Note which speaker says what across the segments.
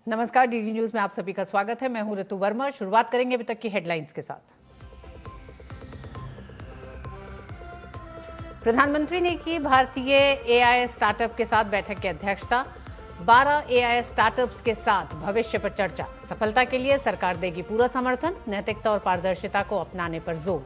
Speaker 1: नमस्कार, DD news में आप सभी का स्वागत है। मैं हूं ऋतु वर्मा। शुरुआत करेंगे अभी तक की हेडलाइंस के साथ। प्रधानमंत्री ने की भारतीय एआई स्टार्टअप के साथ बैठक की अध्यक्षता। 12 एआई स्टार्टअप्स के साथ भविष्य पर चर्चा। सफलता के लिए सरकार देगी पूरा समर्थन। नैतिकता और पारदर्शिता को अपनाने पर जोर।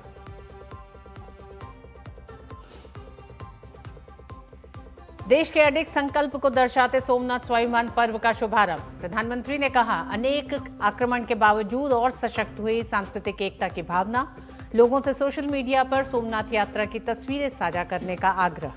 Speaker 1: देश के अडिग संकल्प को दर्शाते सोमनाथ स्वाभिमान पर्व का शुभारंभ। प्रधानमंत्री ने कहा, अनेक आक्रमण के बावजूद और सशक्त हुई सांस्कृतिक एकता की भावना। लोगों से सोशल मीडिया पर सोमनाथ यात्रा की तस्वीरें साझा करने का आग्रह।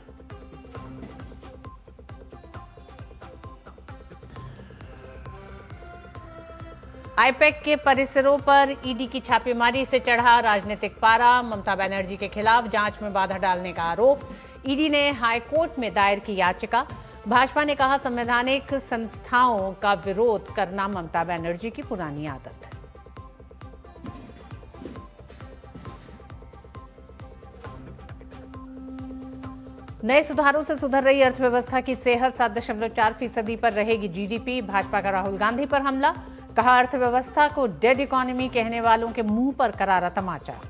Speaker 1: आईपैक के परिसरों पर ईडी की छापेमारी से चढ़ा राजनीतिक पारा। ममता बनर्जी के खिलाफ जांच में बाधा डालने का आरोप। ईडी ने हाईकोर्ट में दायर की याचिका। भाजपा ने कहा, संवैधानिक संस्थाओं का विरोध करना ममता बनर्जी की पुरानी आदत है। नए सुधारों से सुधर रही अर्थव्यवस्था की सेहत। 7.4% पर रहेगी जीडीपी। भाजपा का राहुल गांधी पर हमला। कहा, अर्थव्यवस्था को डेड इकोनॉमी कहने वालों के मुंह पर करारा तमाचा।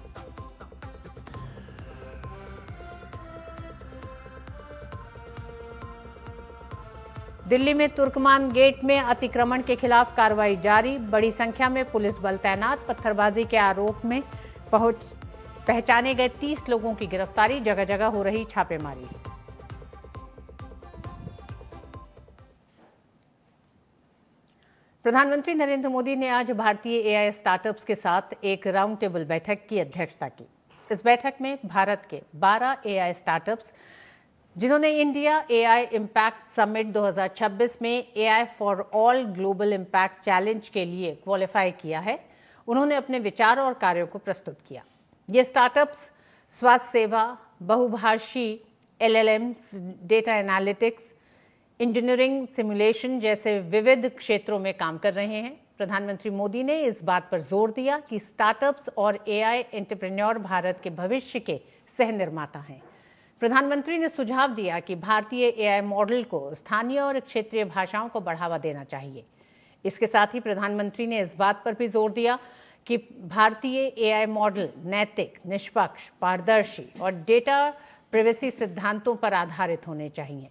Speaker 1: दिल्ली में तुर्कमान गेट में अतिक्रमण के खिलाफ कार्रवाई जारी। बड़ी संख्या में पुलिस बल तैनात। पत्थरबाजी के आरोप में पहचाने गए 30 लोगों की गिरफ्तारी। जगह जगह हो रही छापेमारी। प्रधानमंत्री नरेंद्र मोदी ने आज भारतीय एआई स्टार्टअप्स के साथ एक राउंड टेबल बैठक की अध्यक्षता की। इस बैठक में भारत के 12 एआई स्टार्टअप्स, जिन्होंने इंडिया एआई इम्पैक्ट समिट 2026 में AI for all global impact challenge के लिए क्वालिफाई किया है, उन्होंने अपने विचार और कार्यों को प्रस्तुत किया। ये स्टार्टअप्स स्वास्थ्य सेवा, बहुभाषी LLMs, data analytics, engineering, simulation जैसे विविध क्षेत्रों में काम कर रहे हैं। प्रधानमंत्री मोदी ने इस बात पर जोर दिया कि स्टार्टअप्स और एआई एंटरप्रेन्योर भारत के भविष्य के सह निर्माता हैं। प्रधानमंत्री ने सुझाव दिया कि भारतीय एआई मॉडल को स्थानीय और क्षेत्रीय भाषाओं को बढ़ावा देना चाहिए। इसके साथ ही प्रधानमंत्री ने इस बात पर भी जोर दिया कि भारतीय एआई मॉडल नैतिक, निष्पक्ष, पारदर्शी और डेटा प्राइवेसी सिद्धांतों पर आधारित होने चाहिए।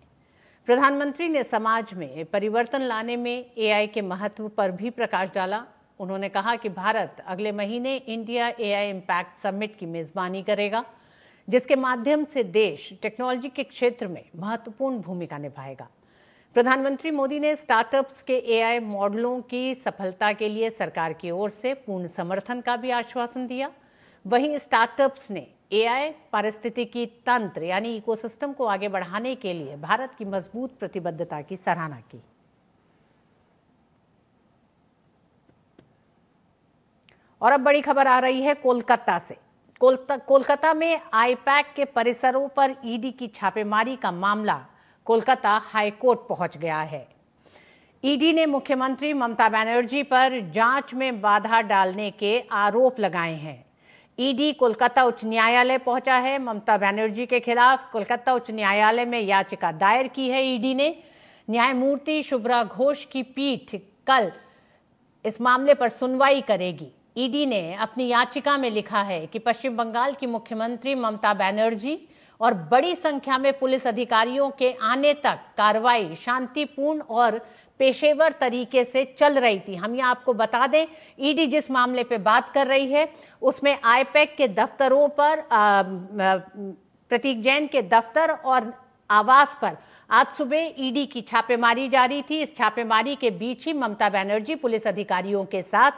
Speaker 1: प्रधानमंत्री ने समाज में परिवर्तन लाने में एआई के महत्व पर भी प्रकाश डाला। उन्होंने कहा कि भारत अगले महीने इंडिया एआई इम्पैक्ट समिट की मेजबानी करेगा, जिसके माध्यम से देश टेक्नोलॉजी के क्षेत्र में महत्वपूर्ण भूमिका निभाएगा। प्रधानमंत्री मोदी ने स्टार्टअप्स के एआई मॉडलों की सफलता के लिए सरकार की ओर से पूर्ण समर्थन का भी आश्वासन दिया। वहीं स्टार्टअप्स ने एआई पारिस्थितिकी तंत्र यानी इकोसिस्टम को आगे बढ़ाने के लिए भारत की मजबूत प्रतिबद्धता की सराहना की। और अब बड़ी खबर आ रही है कोलकाता से। कोलकाता में आईपैक के परिसरों पर ईडी की छापेमारी का मामला कोलकाता हाईकोर्ट पहुंच गया है। ईडी ने मुख्यमंत्री ममता बनर्जी पर जांच में बाधा डालने के आरोप लगाए हैं। ईडी कोलकाता उच्च न्यायालय पहुंचा है। ममता बनर्जी के खिलाफ कोलकाता उच्च न्यायालय में याचिका दायर की है ईडी ने। न्यायमूर्ति शुभ्रा घोष की पीठ कल इस मामले पर सुनवाई करेगी। ईडी ने अपनी याचिका में लिखा है कि पश्चिम बंगाल की मुख्यमंत्री ममता बनर्जी और बड़ी संख्या में पुलिस अधिकारियों के आने तक कार्रवाई शांतिपूर्ण और पेशेवर तरीके से चल रही थी। हम ये आपको बता दें, ईडी जिस मामले पे बात कर रही है उसमें आईपैक के दफ्तरों पर, प्रतीक जैन के दफ्तर और आवास पर आज सुबह ईडी की छापेमारी जारी थी। इस छापेमारी के बीच ही ममता बनर्जी पुलिस अधिकारियों के साथ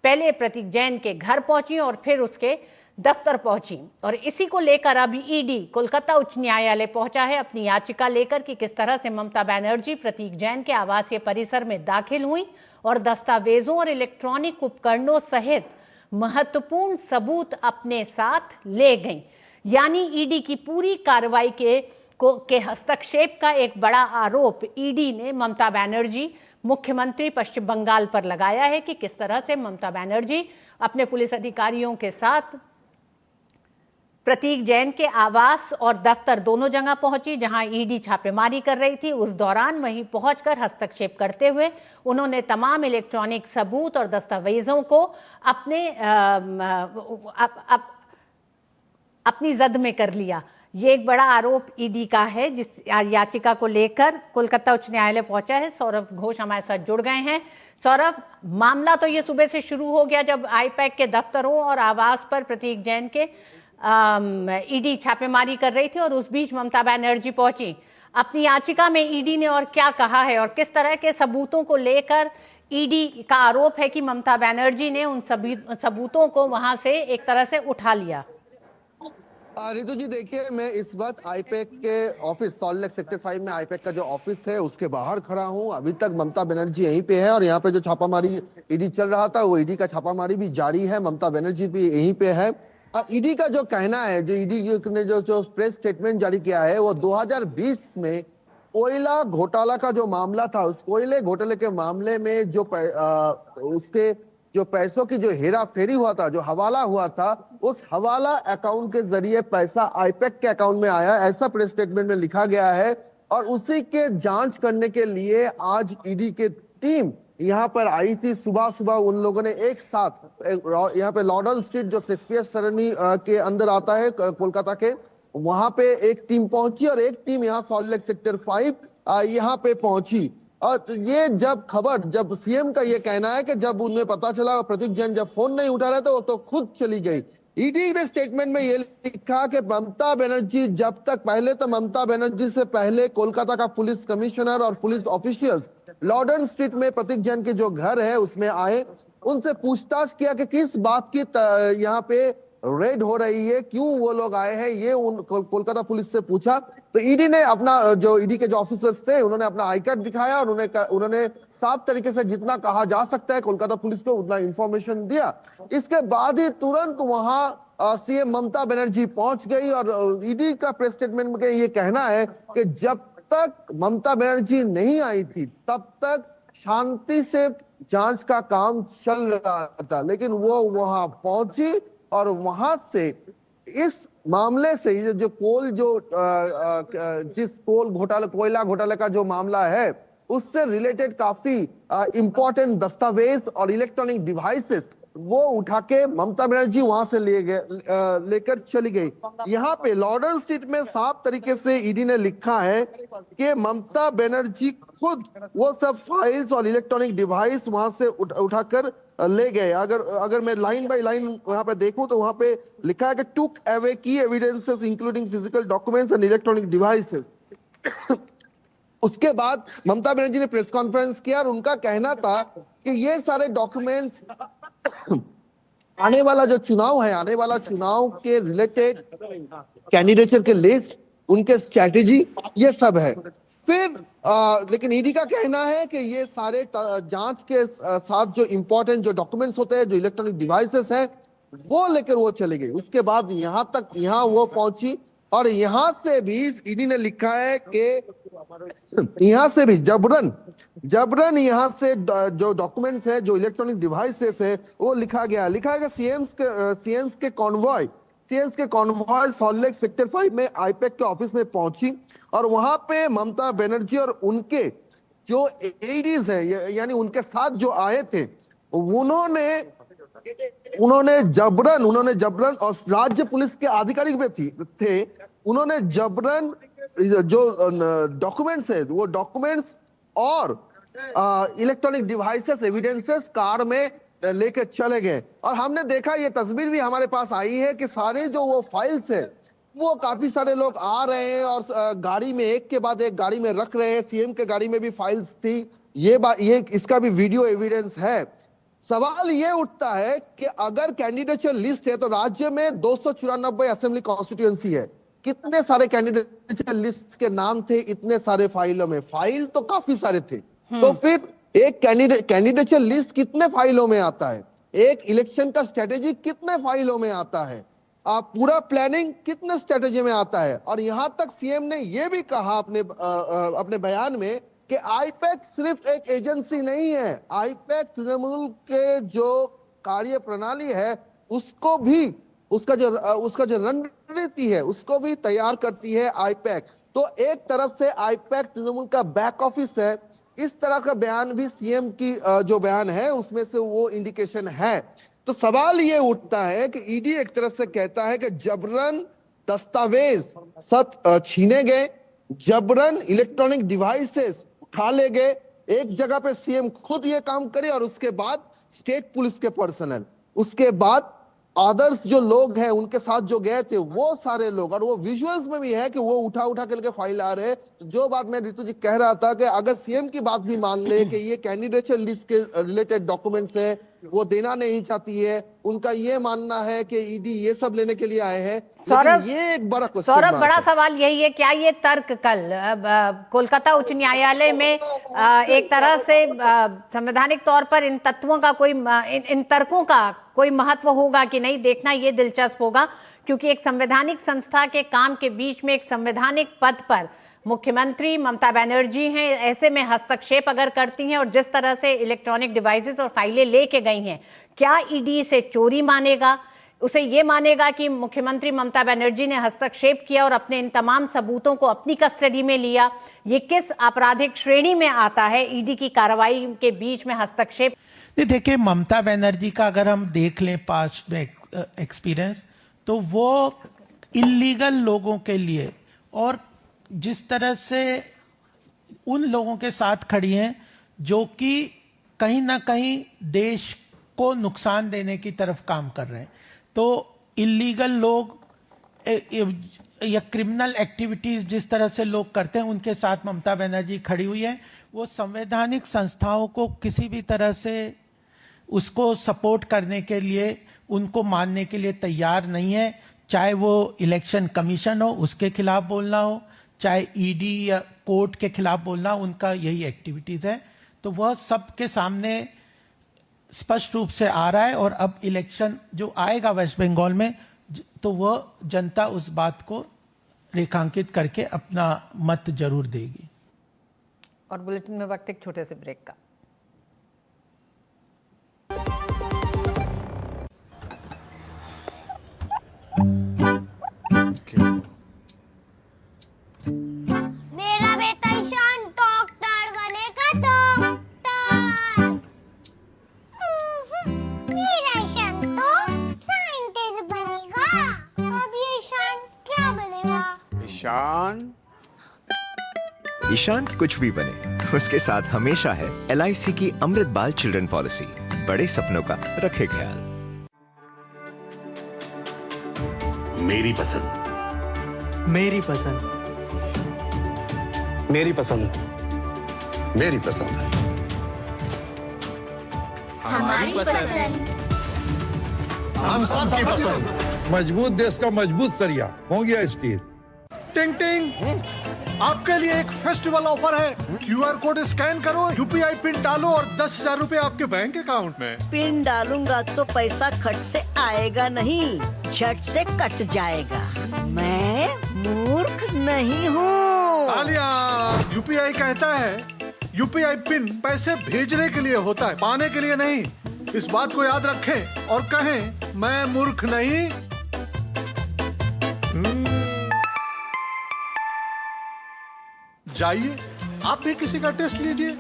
Speaker 1: पहले प्रतीक जैन के घर पहुंची और फिर उसके दफ्तर पहुंची। और इसी को लेकर अभी ईडी कोलकाता उच्च न्यायालय पहुंचा है अपनी याचिका लेकर कि किस तरह से ममता बनर्जी प्रतीक जैन के आवासीय परिसर में दाखिल हुई और दस्तावेजों और इलेक्ट्रॉनिक उपकरणों सहित महत्वपूर्ण सबूत अपने साथ ले गईं। यानी ईडी की पूरी कार्रवाई के हस्तक्षेप का एक बड़ा आरोप ईडी ने ममता बनर्जी, मुख्यमंत्री पश्चिम बंगाल पर लगाया है कि किस तरह से ममता बनर्जी अपने पुलिस अधिकारियों के साथ प्रतीक जैन के आवास और दफ्तर दोनों जगह पहुंची जहां ईडी छापेमारी कर रही थी। उस दौरान वहीं पहुंचकर हस्तक्षेप करते हुए उन्होंने तमाम इलेक्ट्रॉनिक सबूत और दस्तावेजों को अपनी जद में कर लिया। ये एक बड़ा आरोप ईडी का है जिस याचिका को लेकर कोलकाता उच्च न्यायालय पहुंचा है। सौरभ घोष हमारे साथ जुड़ गए हैं। सौरभ, मामला तो ये सुबह से शुरू हो गया जब आईपैक के दफ्तरों और आवास पर प्रतीक जैन के ईडी छापेमारी कर रही थी और उस बीच ममता बनर्जी पहुंची। अपनी याचिका में ईडी ने और क्या कहा है और किस तरह के सबूतों को लेकर ईडी का आरोप है कि ममता बनर्जी ने उन सभी सबूतों को वहां से एक तरह से उठा लिया?
Speaker 2: रितु जी, देखिए, मैं इस वक्त आईपैक के ऑफिस सॉल्ट लेक सेक्टर 5 में आईपैक का जो ऑफिस है उसके बाहर खड़ा हूं। अभी तक ममता बनर्जी यहीं पे है और यहाँ पे जो छापामारी ईडी चल रहा था वो ईडी का छापामारी भी जारी है। ममता बनर्जी भी यहीं पे है। ईडी का जो कहना है, जो ईडी ने जो प्रेस स्टेटमेंट जारी किया है, वो 2020 में कोयला घोटाला का जो मामला था, उस कोयले घोटाले के मामले में जो उसके जो पैसों की जो हेरा फेरी हुआ था, जो हवाला हुआ था, उस हवाला अकाउंट के जरिए पैसा आईपैक के अकाउंट में आया, ऐसा प्रेस स्टेटमेंट में लिखा गया है। और उसी के जांच करने के लिए आज ईडी के टीम यहाँ पर आई थी। सुबह सुबह उन लोगों ने एक साथ यहाँ पे लॉर्डन स्ट्रीट जो शेक्सपियर सरनी के अंदर आता है कोलकाता के, वहां पे एक टीम पहुंची और एक टीम यहाँ सॉल्ट लेक सेक्टर 5 यहाँ पे पहुंची। और ये जब सीएम का ये कहना है कि जब उन्हें पता चला, प्रतीक जैन जब फोन नहीं उठा रहे थे, वो तो खुद चली गई। ईडी ने स्टेटमेंट में ये लिखा कि ममता बनर्जी पहले तो ममता बनर्जी से पहले कोलकाता का पुलिस कमिश्नर और पुलिस ऑफिशियल्स लॉर्डन स्ट्रीट में प्रतीक जैन के जो घर है उसमें आए, उनसे पूछताछ किया कि किस बात की यहाँ पे रेड हो रही है, क्यों वो लोग आए हैं, ये कोलकाता पुलिस से पूछा। तो ईडी ने ईडी के जो ऑफिसर्स थे उन्होंने अपना आई कार्ड दिखाया और उन्होंने साफ तरीके से जितना कहा जा सकता है कोलकाता पुलिस को उतना इंफॉर्मेशन दिया। इसके बाद ही तुरंत वहां सीएम ममता बनर्जी पहुंच गई और ईडी का प्रेस स्टेटमेंट में ये कहना है कि जब तक ममता बनर्जी नहीं आई थी तब तक शांति से जांच का काम चल रहा था, लेकिन वो वहां पहुंची और वहां से इस मामले से जिस कोयला घोटाले का जो मामला है उससे रिलेटेड काफी इंपॉर्टेंट दस्तावेज और इलेक्ट्रॉनिक डिवाइसेस वो उठा के ममता बनर्जी वहां से लेकर चली गई। यहाँ पे लॉर्डन स्ट्रीट में साफ तरीके से ईडी ने लिखा है कि ममता बनर्जी खुद वो सब फाइल्स और इलेक्ट्रॉनिक डिवाइस वहां से उठाकर ले गए। अगर मैं लाइन बाय लाइन वहां पे देखूं तो वहां पे लिखा है कि टुक अवे की evidences including physical documents and electronic devices. उसके बाद ममता बनर्जी ने प्रेस कॉन्फ्रेंस किया और उनका कहना था कि ये सारे डॉक्यूमेंट्स आने वाला चुनाव के रिलेटेड कैंडिडेचर के लिस्ट, उनके स्ट्रेटेजी, ये सब है। फिर लेकिन ईडी का कहना है कि ये सारे जांच के साथ जो इंपॉर्टेंट जो डॉक्यूमेंट्स होते हैं, जो इलेक्ट्रॉनिक डिवाइसेस हैं, वो लेकर वो चली गई। उसके बाद यहाँ वो पहुंची और यहाँ से भी ईडी ने लिखा है कि यहाँ से भी जबरन यहाँ से जो डॉक्यूमेंट्स है, जो इलेक्ट्रॉनिक डिवाइसेस है, वो लिखा गया सीएम्स के कॉन्वॉय सॉल्ट लेक सेक्टर 5 में आईपैक के ऑफिस में पहुंची और वहां पे ममता बनर्जी और उनके जो एडीज है, यानी उनके साथ जो आए थे, उन्होंने जबरन और राज्य पुलिस के अधिकारी भी थे, उन्होंने जबरन जो डॉक्यूमेंट्स है, वो डॉक्यूमेंट्स और इलेक्ट्रॉनिक डिवाइसेस, एविडेंसेस कार में लेके चले गए। और हमने देखा, ये तस्वीर भी हमारे पास आई है कि सारे जो वो फाइल्स है, वो काफी सारे लोग आ रहे हैं और गाड़ी में एक के बाद एक गाड़ी में रख रहे हैं। सीएम के गाड़ी में भी फाइल्स थी, ये इसका भी वीडियो एविडेंस है। सवाल ये उठता है कि अगर कैंडिडेचर लिस्ट है तो राज्य में 294 असेंबली कॉन्स्टिट्यूएंसी है, कितने सारे कैंडिडेट लिस्ट के नाम थे इतने सारे फाइलों में? फाइल तो काफी सारे थे। तो फिर एक कैंडिडेचर लिस्ट कितने फाइलों में आता है? एक इलेक्शन का स्ट्रेटेजी कितने फाइलों में आता है? पूरा प्लानिंग कितने स्ट्रेटेजी में आता है? और यहां तक सीएम ने यह भी कहा अपने बयान में कि आईपैक सिर्फ एक एजेंसी नहीं है, आईपैक तृणमूल के जो कार्य प्रणाली है उसको भी, उसका जो रन रणनीति है उसको भी तैयार करती है आईपैक। तो एक तरफ से आईपैक तृणमूल का बैक ऑफिस है, इस तरह का बयान भी सीएम की जो बयान है उसमें से वो इंडिकेशन है। तो सवाल ये उठता है कि ईडी एक तरफ से कहता है कि जबरन दस्तावेज सब छीने गए, जबरन इलेक्ट्रॉनिक डिवाइसेस उठा ले गए, एक जगह पे सीएम खुद ये काम करे और उसके बाद स्टेट पुलिस के पर्सनल, उसके बाद आदर्श जो लोग हैं उनके साथ जो गए थे वो सारे लोग, और वो विजुअल्स में भी है कि वो उठा उठा के फाइल आ रहे हैं। तो जो बात मैं ऋतु जी कह रहा था कि अगर सीएम की बात भी मान ले कि ये कैंडिडेचर लिस्ट के रिलेटेड डॉक्यूमेंट्स है वो देना नहीं चाहती है, उनका ये मानना है कि ईडी ये सब लेने के लिए आए हैं,
Speaker 1: सौरभ,
Speaker 2: ये एक बड़ा क्वेश्चन
Speaker 1: सौरभ,
Speaker 2: मार्क
Speaker 1: बड़ा
Speaker 2: है।
Speaker 1: सवाल यही है, क्या ये तर्क कल कोलकाता उच्च न्यायालय में एक तरह से संवैधानिक तौर पर इन तत्वों का कोई इन तर्कों का कोई महत्व होगा कि नहीं, देखना ये दिलचस्प होगा, क्योंकि एक संवैधानिक संस्था के काम के बीच में एक संवैधानिक पद पर मुख्यमंत्री ममता बनर्जी हैं, ऐसे में हस्तक्षेप अगर करती हैं और जिस तरह से इलेक्ट्रॉनिक डिवाइसेस और फाइलें लेके गई हैं, क्या ईडी इसे चोरी मानेगा? उसे ये मानेगा कि मुख्यमंत्री ममता बनर्जी ने हस्तक्षेप किया और अपने इन तमाम सबूतों को अपनी कस्टडी में लिया? ये किस आपराधिक श्रेणी में आता है ईडी की कार्रवाई के बीच में हस्तक्षेप?
Speaker 3: देखिए, ममता बनर्जी का अगर हम देख लें पास्ट में एक्सपीरियंस, तो वो इलीगल लोगों के लिए और जिस तरह से उन लोगों के साथ खड़ी हैं जो कि कहीं ना कहीं देश को नुकसान देने की तरफ काम कर रहे हैं, तो इलीगल लोग या क्रिमिनल एक्टिविटीज जिस तरह से लोग करते हैं उनके साथ ममता बनर्जी खड़ी हुई है। वो संवैधानिक संस्थाओं को किसी भी तरह से उसको सपोर्ट करने के लिए, उनको मानने के लिए तैयार नहीं है, चाहे वो इलेक्शन कमीशन हो उसके खिलाफ बोलना हो, चाहे ईडी या कोर्ट के खिलाफ बोलना, उनका यही एक्टिविटीज है। तो वह सबके सामने स्पष्ट रूप से आ रहा है और अब इलेक्शन जो आएगा वेस्ट बंगाल में, तो वह जनता उस बात को रेखांकित करके अपना मत जरूर देगी।
Speaker 1: और बुलेटिन में वक्त एक छोटे से ब्रेक का।
Speaker 4: मेरा बेटा ईशान डॉक्टर बनेगा, डॉक्टर। मेरा ईशान तो साइंटिस्ट बनेगा। अब ये ईशान क्या बनेगा?
Speaker 5: ईशान कुछ भी बने, उसके साथ हमेशा है LIC की अमृत बाल चिल्ड्रन पॉलिसी। बड़े सपनों का रखे ख्याल।
Speaker 6: मेरी पसंद,
Speaker 7: मेरी पसंद,
Speaker 6: मेरी पसंद, मेरी पसंद,
Speaker 4: हमारी पसंद,
Speaker 6: हम सब की पसंद।
Speaker 8: मजबूत देश का मजबूत सरिया हो गया स्टील।
Speaker 9: टिंग टिंग, आपके लिए एक फेस्टिवल ऑफर है। QR कोड स्कैन करो, UPI पिन डालो और 10,000 रुपए आपके बैंक अकाउंट में।
Speaker 7: पिन डालूंगा तो पैसा खट से आएगा नहीं, झट से कट जाएगा। मैं मूर्ख नहीं हूँ।
Speaker 9: तालियां। UPI कहता है UPI पिन पैसे भेजने के लिए होता है, पाने के लिए नहीं। इस बात को याद रखें और कहें, मैं मूर्ख नहीं। जाइए, आप भी किसी का टेस्ट लीजिए।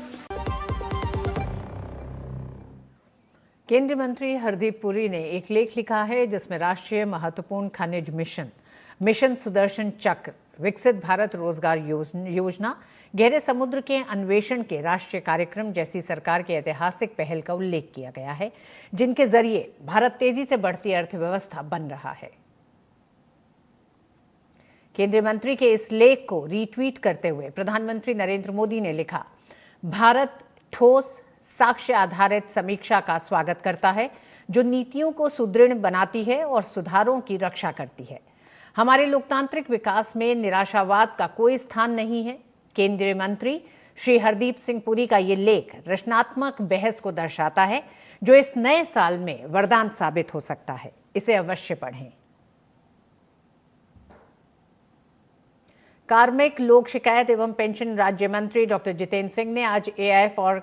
Speaker 1: केंद्रीय मंत्री हरदीप पुरी ने एक लेख लिखा है जिसमें राष्ट्रीय महत्वपूर्ण खनिज मिशन सुदर्शन चक्र, विकसित भारत रोजगार योजना, गहरे समुद्र के अन्वेषण के राष्ट्रीय कार्यक्रम जैसी सरकार की ऐतिहासिक पहल का उल्लेख किया गया है, जिनके जरिए भारत तेजी से बढ़ती अर्थव्यवस्था बन रहा है। केंद्रीय मंत्री के इस लेख को रीट्वीट करते हुए प्रधानमंत्री नरेंद्र मोदी ने लिखा, भारत ठोस साक्ष्य आधारित समीक्षा का स्वागत करता है जो नीतियों को सुदृढ़ बनाती है और सुधारों की रक्षा करती है। हमारे लोकतांत्रिक विकास में निराशावाद का कोई स्थान नहीं है। केंद्रीय मंत्री श्री हरदीप सिंह पुरी का ये लेख रचनात्मक बहस को दर्शाता है जो इस नए साल में वरदान साबित हो सकता है। इसे अवश्य पढ़ें। कार्मिक, लोक शिकायत एवं पेंशन राज्य मंत्री डॉक्टर जितेंद्र सिंह ने आज AI for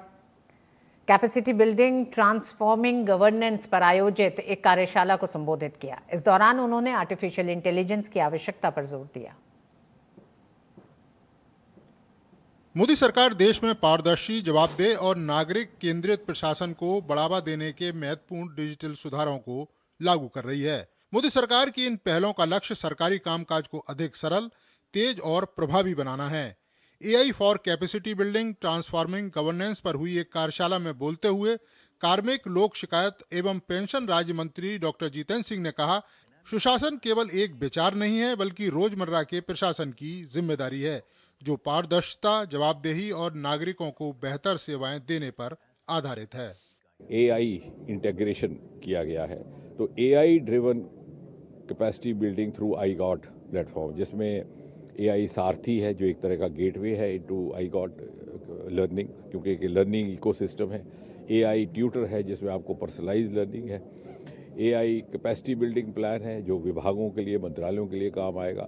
Speaker 1: capacity building transforming governance पर आयोजित एक कार्यशाला को संबोधित किया। इस दौरान उन्होंने आर्टिफिशियल इंटेलिजेंस की आवश्यकता पर जोर दिया।
Speaker 10: मोदी सरकार देश में पारदर्शी, जवाबदेह और नागरिक केंद्रित प्रशासन को बढ़ावा देने के महत्वपूर्ण डिजिटल सुधारों को लागू कर रही है। मोदी सरकार की इन पहलों का लक्ष्य सरकारी कामकाज को अधिक सरल, तेज और प्रभावी बनाना है। AI for capacity building transforming governance पर हुई एक कार्यशाला में बोलते हुए कार्मिक, लोक शिकायत एवं पेंशन राज्य मंत्री डॉक्टर जितेंद्र सिंह ने कहा, सुशासन केवल एक विचार नहीं है बल्कि रोजमर्रा के प्रशासन की जिम्मेदारी है, जो पारदर्शिता, जवाबदेही और नागरिकों को बेहतर सेवाएं देने पर आधारित है।
Speaker 11: AI इंटीग्रेशन किया गया है, तो AI driven capacity building through iGOT platform, जिसमें AI सारथी है जो एक तरह का गेटवे है इनटू iGOT लर्निंग, क्योंकि एक लर्निंग इकोसिस्टम है। AI ट्यूटर है जिसमें आपको पर्सनलाइज लर्निंग है। AI कैपेसिटी बिल्डिंग प्लान है जो विभागों के लिए, मंत्रालयों के लिए काम आएगा।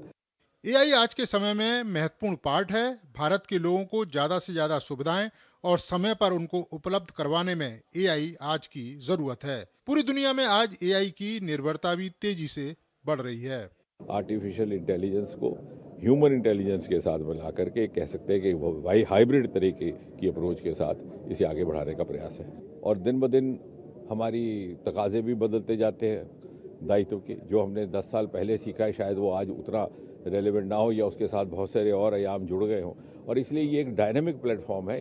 Speaker 10: AI आज के समय में महत्वपूर्ण पार्ट है। भारत के लोगों को ज्यादा से ज्यादा सुविधाएं और समय पर उनको उपलब्ध करवाने में AI आज की जरूरत है। पूरी दुनिया में आज AI की निर्भरता भी तेजी से बढ़ रही है।
Speaker 11: आर्टिफिशियल इंटेलिजेंस को ह्यूमन इंटेलिजेंस के साथ मिला करके कह सकते हैं कि भाई हाइब्रिड तरीके की अप्रोच के साथ इसे आगे बढ़ाने का प्रयास है। और दिन ब दिन हमारी तकाजे भी बदलते जाते हैं दायित्व के। जो हमने 10 साल पहले सीखा है शायद वो आज उतना रेलेवेंट ना हो या उसके साथ बहुत सारे और आयाम जुड़ गए हों, और इसलिए ये एक डायनेमिक प्लेटफॉर्म है।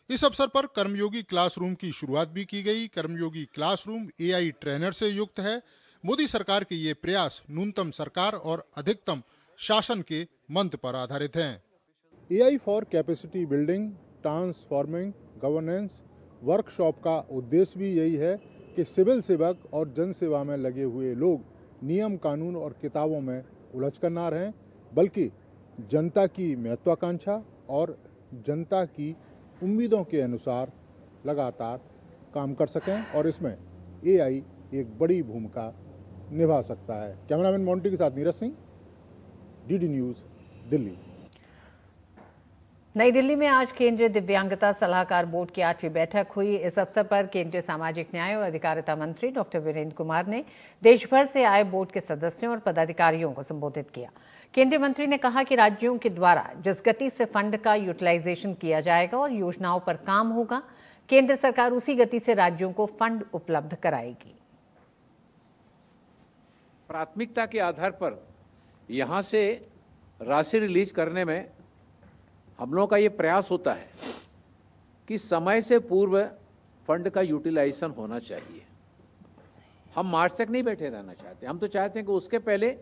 Speaker 10: इस अवसर पर कर्मयोगी क्लासरूम की शुरुआत भी की गई। कर्मयोगी क्लासरूम AI ट्रेनर से युक्त है। मोदी सरकार के ये प्रयास न्यूनतम सरकार और अधिकतम शासन के मंत्र पर आधारित हैं। AI for capacity building transforming governance workshop का उद्देश्य भी यही है कि सिविल सेवक और जन सेवा में लगे हुए लोग नियम, कानून और किताबों में उलझ कर ना रहें, बल्कि जनता की महत्वाकांक्षा और जनता की उम्मीदों के अनुसार लगातार काम कर सकें, और इसमें AI एक बड़ी भूमिका निभा सकता है। कैमरामैन मोंटी के साथ नीरज सिंह, DD न्यूज़, दिल्ली।
Speaker 1: नई दिल्ली में आज केंद्रीय दिव्यांगता सलाहकार बोर्ड की 8वीं बैठक हुई। इस अवसर पर केंद्रीय सामाजिक न्याय और अधिकारिता मंत्री डॉक्टर वीरेंद्र कुमार ने देश भर से आए बोर्ड के सदस्यों और पदाधिकारियों को संबोधित किया। केंद्रीय मंत्री ने कहा कि राज्यों के द्वारा जिस गति से फंड का यूटिलाइजेशन किया जाएगा और योजनाओं पर काम होगा, केंद्र सरकार उसी गति से राज्यों को फंड उपलब्ध कराएगी।
Speaker 12: प्राथमिकता के आधार पर यहाँ से राशि रिलीज करने में हम लोगों का ये प्रयास होता है कि समय से पूर्व फंड का यूटिलाइजेशन होना चाहिए। हम मार्च तक नहीं बैठे रहना चाहते, हम तो चाहते हैं कि उसके पहले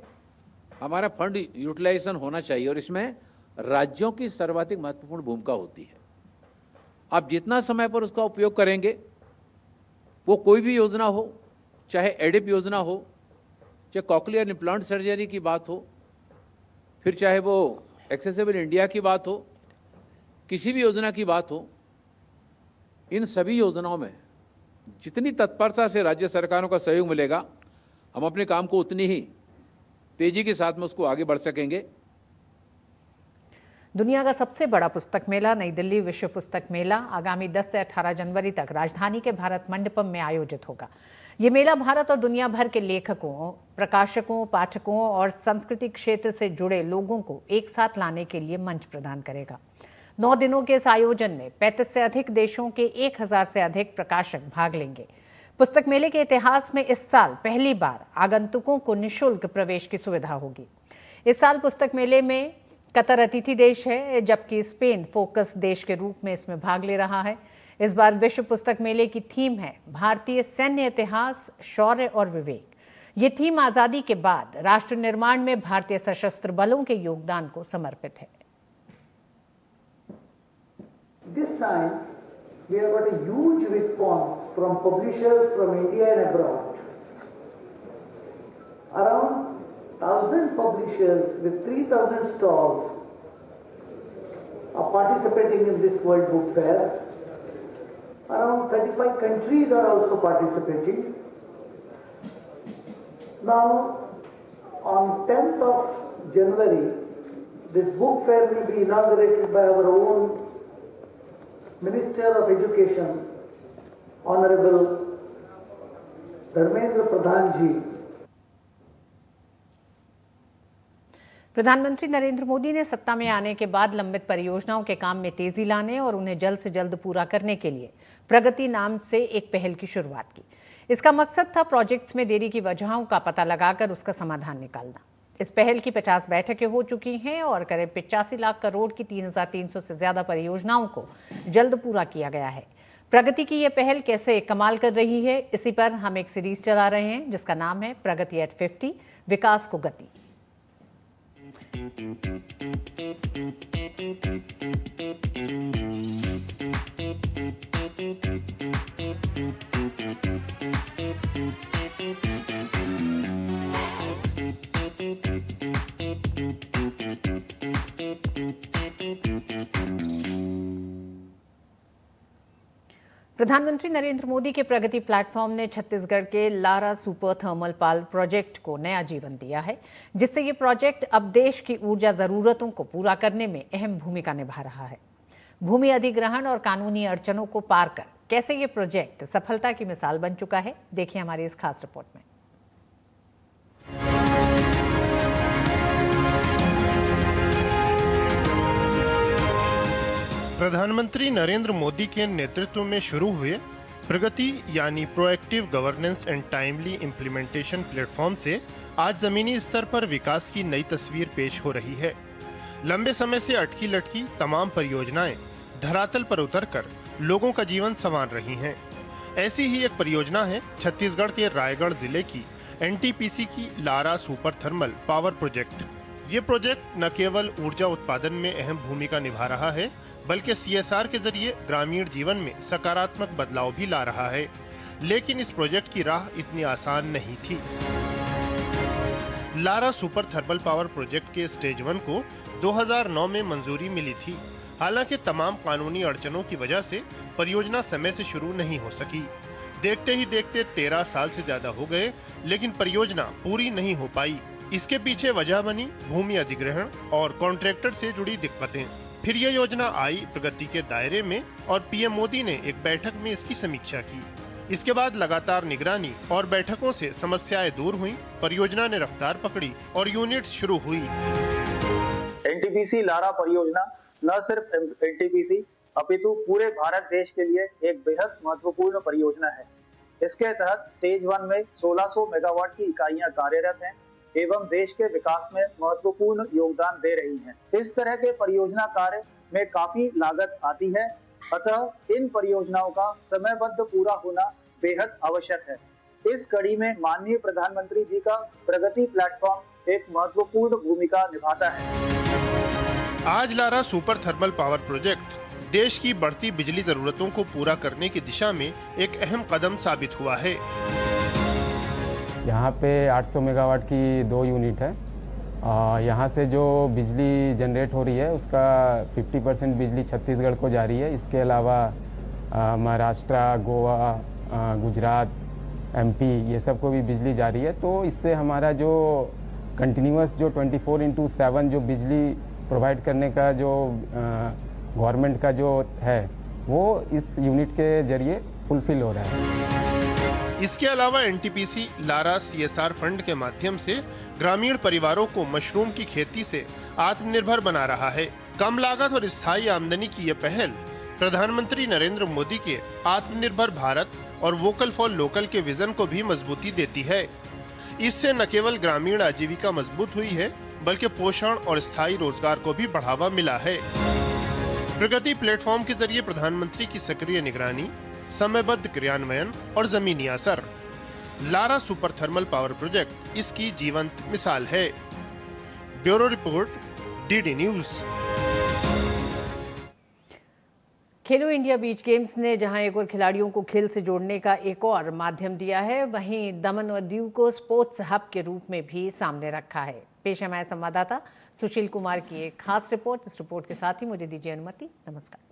Speaker 12: हमारा फंड यूटिलाइजेशन होना चाहिए, और इसमें राज्यों की सर्वाधिक महत्वपूर्ण भूमिका होती है। आप जितना समय पर उसका उपयोग करेंगे, वो कोई भी योजना हो, चाहे एडिप योजना हो, चाहे कॉकलियर इम्प्लांट सर्जरी की बात हो, फिर चाहे वो एक्सेसिबल इंडिया की बात हो, किसी भी योजना की बात हो, इन सभी योजनाओं में जितनी तत्परता से राज्य सरकारों का सहयोग मिलेगा, हम अपने काम को उतनी ही तेजी के साथ में उसको आगे बढ़ सकेंगे।
Speaker 1: दुनिया का सबसे बड़ा पुस्तक मेला नई दिल्ली विश्व पुस्तक मेला आगामी 10 से 18 जनवरी तक राजधानी के भारत मंडपम में आयोजित होगा। ये मेला भारत और दुनिया भर के लेखकों, प्रकाशकों, पाठकों और संस्कृति क्षेत्र से जुड़े लोगों को एक साथ लाने के लिए मंच प्रदान करेगा। 9 दिनों के इस आयोजन में 35 से अधिक देशों के 1000 से अधिक प्रकाशक भाग लेंगे। पुस्तक मेले के इतिहास में इस साल पहली बार आगंतुकों को निःशुल्क प्रवेश की सुविधा होगी। इस साल पुस्तक मेले में कतर अतिथि देश है, जबकि स्पेन फोकस देश के रूप में इसमें भाग ले रहा है। इस बार विश्व पुस्तक मेले की थीम है भारतीय सैन्य इतिहास, शौर्य और विवेक। ये थीम आजादी के बाद राष्ट्र निर्माण में भारतीय सशस्त्र बलों के योगदान को समर्पित है।
Speaker 13: This time we have got a huge response from publishers from India and abroad. Around 1,000 publishers with 3,000 stalls are participating in this World Book Fair. Around 35 countries are also participating. Now, on 10th of January, this book fair will be inaugurated by our own Minister of Education, Honorable Dharmendra Pradhan ji.
Speaker 1: प्रधानमंत्री नरेंद्र मोदी ने सत्ता में आने के बाद लंबित परियोजनाओं के काम में तेजी लाने और उन्हें जल्द से जल्द पूरा करने के लिए प्रगति नाम से एक पहल की शुरुआत की। इसका मकसद था प्रोजेक्ट्स में देरी की वजहों का पता लगाकर उसका समाधान निकालना। इस पहल की 50 बैठकें हो चुकी हैं और करीब 85 लाख करोड़ की 3,300 से ज्यादा परियोजनाओं को जल्द पूरा किया गया है। प्रगति की यह पहल कैसे कमाल कर रही है, इसी पर हम एक सीरीज चला रहे हैं जिसका नाम है प्रगति एट 50, विकास को गति। प्रधानमंत्री नरेंद्र मोदी के प्रगति प्लेटफॉर्म ने छत्तीसगढ़ के Lara super thermal power project को नया जीवन दिया है, जिससे ये प्रोजेक्ट अब देश की ऊर्जा जरूरतों को पूरा करने में अहम भूमिका निभा रहा है। भूमि अधिग्रहण और कानूनी अड़चनों को पार कर कैसे ये प्रोजेक्ट सफलता की मिसाल बन चुका है, देखिए हमारी इस खास रिपोर्ट में।
Speaker 14: प्रधानमंत्री नरेंद्र मोदी के नेतृत्व में शुरू हुए प्रगति यानी proactive governance and timely implementation platform से आज जमीनी स्तर पर विकास की नई तस्वीर पेश हो रही है। लंबे समय से अटकी लटकी तमाम परियोजनाएं धरातल पर उतरकर लोगों का जीवन संवार रही हैं। ऐसी ही एक परियोजना है छत्तीसगढ़ के रायगढ़ जिले की एनटीपीसी की Lara super thermal power project. ये प्रोजेक्ट न केवल ऊर्जा उत्पादन में अहम भूमिका निभा रहा है, बल्कि सीएसआर के जरिए ग्रामीण जीवन में सकारात्मक बदलाव भी ला रहा है। लेकिन इस प्रोजेक्ट की राह इतनी आसान नहीं थी। Lara super thermal power project के स्टेज 1 को 2009 में मंजूरी मिली थी। हालांकि तमाम कानूनी अड़चनों की वजह से परियोजना समय से शुरू नहीं हो सकी। देखते ही देखते 13 साल से ज्यादा हो गए, लेकिन परियोजना पूरी नहीं हो पाई। इसके पीछे वजह बनी भूमि अधिग्रहण और कॉन्ट्रैक्टर से जुड़ी दिक्कतें। फिर ये योजना आई प्रगति के दायरे में और पीएम मोदी ने एक बैठक में इसकी समीक्षा की। इसके बाद लगातार निगरानी और बैठकों से समस्याएं दूर हुई, परियोजना ने रफ्तार पकड़ी और यूनिट शुरू हुई।
Speaker 15: एनटीपीसी लारा परियोजना न सिर्फ एनटीपीसी अपितु पूरे भारत देश के लिए एक बेहद महत्वपूर्ण परियोजना है। इसके तहत स्टेज 1 में 1600 मेगावाट की इकाइयां कार्यरत हैं एवं देश के विकास में महत्वपूर्ण योगदान दे रही हैं। इस तरह के परियोजना कार्य में काफी लागत आती है, अतः इन परियोजनाओं का समयबद्ध पूरा होना बेहद आवश्यक है। इस कड़ी में माननीय प्रधानमंत्री जी का प्रगति प्लेटफॉर्म एक महत्वपूर्ण भूमिका निभाता है।
Speaker 14: आज Lara super thermal power project देश की बढ़ती बिजली जरूरतों को पूरा करने की दिशा में एक अहम कदम साबित हुआ है।
Speaker 16: यहाँ पे 800 मेगावाट की 2 यूनिट है। यहाँ से जो बिजली जनरेट हो रही है उसका 50% बिजली छत्तीसगढ़ को जा रही है। इसके अलावा महाराष्ट्र, गोवा, गुजरात, एमपी ये सब को भी बिजली जा रही है। तो इससे हमारा जो कंटिन्यूअस जो 24/7 जो बिजली प्रोवाइड करने का जो गवर्नमेंट का जो है वो इस यूनिट के जरिए फुलफिल हो रहा है।
Speaker 14: इसके अलावा एनटीपीसी लारा सीएसआर फंड के माध्यम से ग्रामीण परिवारों को मशरूम की खेती से आत्मनिर्भर बना रहा है। कम लागत और स्थायी आमदनी की यह पहल प्रधानमंत्री नरेंद्र मोदी के आत्मनिर्भर भारत और वोकल फॉर लोकल के विजन को भी मजबूती देती है। इससे न केवल ग्रामीण आजीविका मजबूत हुई है, बल्कि पोषण और स्थायी रोजगार को भी बढ़ावा मिला है। प्रगति प्लेटफॉर्म के जरिए प्रधानमंत्री की सक्रिय निगरानी, समयबद्ध क्रियान्वयन और जमीनी असर, Lara super thermal power project इसकी जीवंत मिसाल है। Bureau report, DD news.
Speaker 1: खेलो इंडिया बीच गेम्स ने जहां एक और खिलाड़ियों को खेल से जोड़ने का एक और माध्यम दिया है, वहीं दमन और दीव को स्पोर्ट्स हब के रूप में भी सामने रखा है। पेश है हमारे संवाददाता सुशील कुमार की एक खास रिपोर्ट। इस रिपोर्ट के साथ ही मुझे दीजिए अनुमति। नमस्कार।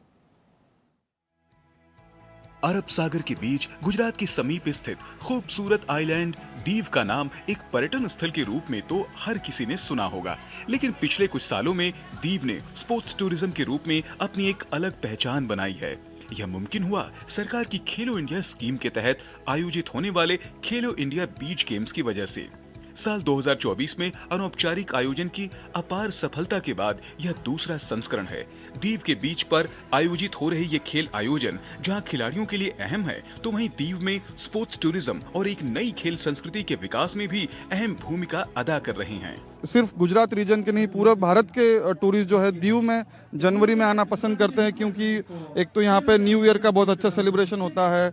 Speaker 17: अरब सागर के बीच गुजरात के समीप स्थित खूबसूरत आइलैंड दीव का नाम एक पर्यटन स्थल के रूप में तो हर किसी ने सुना होगा, लेकिन पिछले कुछ सालों में दीव ने स्पोर्ट्स टूरिज्म के रूप में अपनी एक अलग पहचान बनाई है। यह मुमकिन हुआ सरकार की खेलो इंडिया स्कीम के तहत आयोजित होने वाले खेलो इंडिया बीच गेम्स की वजह से। साल 2024 में अनौपचारिक आयोजन की अपार सफलता के बाद यह दूसरा संस्करण है। दीव के बीच पर आयोजित हो रहे ये खेल आयोजन जहां खिलाड़ियों के लिए अहम है, तो वहीं दीव में स्पोर्ट्स टूरिज्म और एक नई खेल संस्कृति के विकास में भी अहम भूमिका अदा कर रहे हैं।
Speaker 18: सिर्फ गुजरात रीजन के नहीं, पूरे भारत के टूरिस्ट जो है दीव में जनवरी में आना पसंद करते हैं, क्योंकि एक तो यहाँ पे न्यू ईयर का बहुत अच्छा सेलिब्रेशन होता है,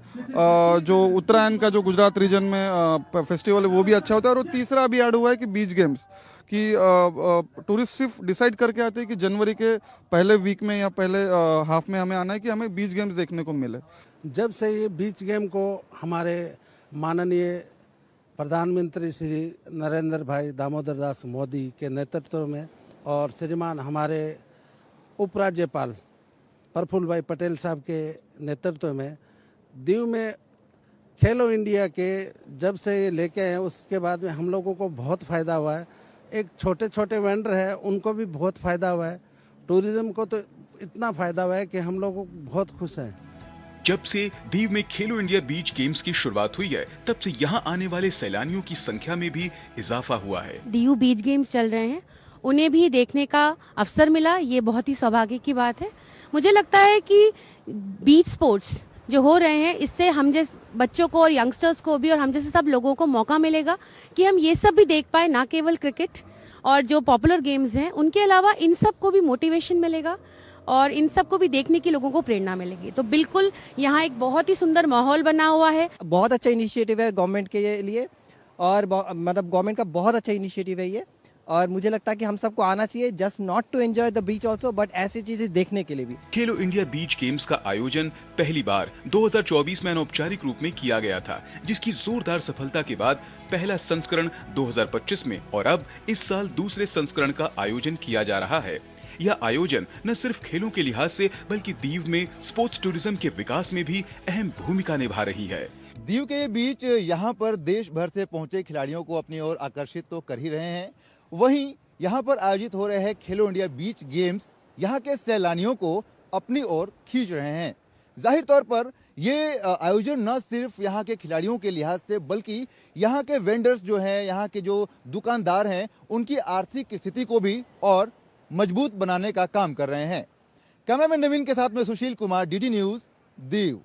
Speaker 18: जो उत्तरायण का जो गुजरात रीजन में फेस्टिवल है वो भी अच्छा होता है, और तीसरा अभी ऐड हुआ है कि बीच गेम्स कि टूरिस्ट सिर्फ डिसाइड करके आते हैं कि जनवरी के पहले वीक में या पहले हाफ में हमें आना है कि हमें बीच गेम्स देखने को मिले।
Speaker 19: जब से ये बीच गेम को हमारे माननीय प्रधानमंत्री श्री नरेंद्र भाई दामोदर दास मोदी के नेतृत्व में और श्रीमान हमारे उपराज्यपाल प्रफुल्ल भाई पटेल साहब के नेतृत्व में दीव में खेलो इंडिया के जब से ये लेके आए उसके बाद में हम लोगों को बहुत फ़ायदा हुआ है। एक छोटे छोटे वेंडर है उनको भी बहुत फ़ायदा हुआ है, टूरिज़्म को तो इतना फ़ायदा हुआ है कि हम लोग बहुत खुश हैं।
Speaker 17: जब से दीव में खेलो इंडिया बीच गेम्स की शुरुआत हुई है, तब से यहाँ आने वाले सैलानियों की संख्या में भी इजाफा हुआ है।
Speaker 20: दीव बीच गेम्स चल रहे हैं, उन्हें भी देखने का अवसर मिला, ये बहुत ही सौभाग्य की बात है। मुझे लगता है कि बीच स्पोर्ट्स जो हो रहे हैं इससे हम जैसे बच्चों को और यंगस्टर्स को भी और हम जैसे सब लोगों को मौका मिलेगा कि हम ये सब भी देख पाए, ना केवल क्रिकेट और जो पॉपुलर गेम्स हैं उनके अलावा इन सब को भी मोटिवेशन मिलेगा और इन सब को भी देखने की लोगों को प्रेरणा मिलेगी। तो बिल्कुल यहाँ एक बहुत ही सुंदर माहौल बना हुआ है।
Speaker 21: बहुत अच्छा इनिशिएटिव है गवर्नमेंट के लिए और मतलब गवर्नमेंट का बहुत अच्छा इनिशिएटिव है ये, और मुझे लगता है कि हम सबको आना चाहिए, just not to enjoy the beach also but ऐसी चीजें देखने के लिए भी।
Speaker 17: खेलो इंडिया बीच गेम्स का आयोजन पहली बार 2024 में अनौपचारिक रूप में किया गया था, जिसकी जोरदार सफलता के बाद पहला संस्करण 2025 में और अब इस साल दूसरे संस्करण का आयोजन किया जा रहा है। यह आयोजन न सिर्फ खेलों के लिहाज से बल्कि दीव में स्पोर्ट्स टूरिज्म के विकास में भी अहम भूमिका निभा रही है।
Speaker 22: दीव के बीच यहाँ पर देश भर से पहुंचे खिलाड़ियों को अपनी ओर आकर्षित तो कर ही रहे हैं, वहीं यहाँ पर आयोजित हो रहे हैं खेलो इंडिया बीच गेम्स यहाँ के सैलानियों को अपनी ओर खींच रहे हैं। जाहिर तौर पर ये आयोजन न सिर्फ यहाँ के खिलाड़ियों के लिहाज से बल्कि यहाँ के वेंडर्स जो हैं, यहाँ के जो दुकानदार हैं, उनकी आर्थिक स्थिति को भी और मजबूत बनाने का काम कर रहे हैं। कैमरामैन नवीन के साथ में सुशील कुमार, डीडी न्यूज, दीव।